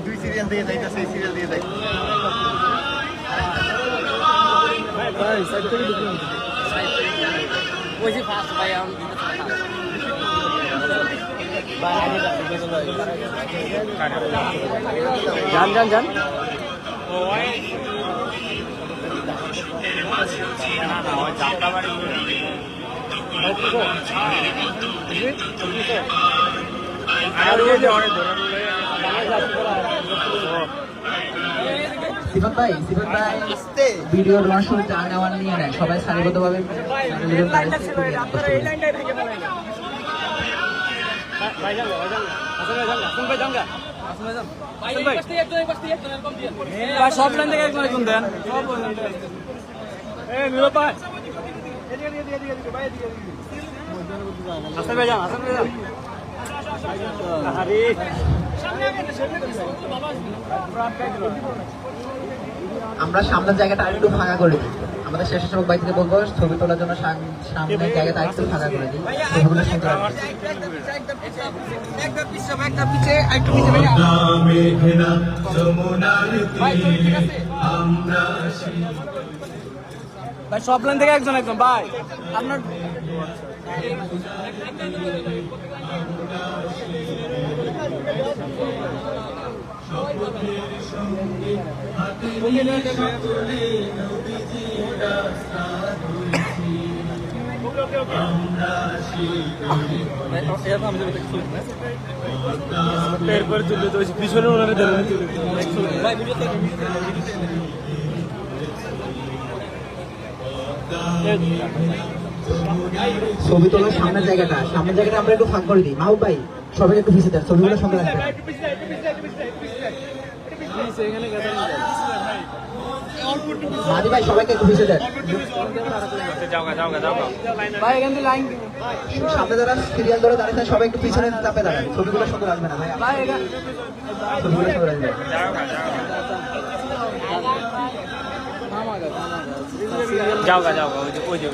দুই সিরিয়াল দিয়ে যাইতা সেই সিরিয়াল দিয়ে যাই ভাই সাইড থেকে দেখুন ওই যে ফাস্ট ভাই আম যান যান যান ওই না না ওই চাপটা বাড়ি সিফাত ভাই ভিডিও লঞ্চ শুরু চা নেওয়ার নিয়ে নেয় সবাই সারিবদ্ধভাবে সব লাইন থেকে একজন একজন দেন হাসান ভাই যান হাসান ভাই যান আমরা সামনের জায়গাটা আরেকটু ফাঁকা করে দিই আমাদের স্বেচ্ছাসেবক ভাই থেকে বলবো ছবি তোলার জন্য সামনের জায়গাটা আরেকটু ফাঁকা করে দিই ছবিগুলো সুন্দর ভাই সব লাইন থেকে একজন একজন ভাই আপনার এরপরে তুলে তো পিছনে ওনারা ছবি তোলার সামনের জায়গাটা আমরা একটু ফাঁক করে দিই মাহবুব ভাই সবাই একটু ভিসে দেন ছবিগুলো সঙ্গে রাখবেন মাদি ভাই সবাইকে একটু ভিসে দেন সামনে যারা সিরিয়াল ধরে দাঁড়িয়ে থাকে সবাই একটু পিছনে চাপে দাঁড়ায় ছবিগুলো সঙ্গে রাখবে না ভাই ছবিগুলো সঙ্গে রাখবে যাওগা ওই যে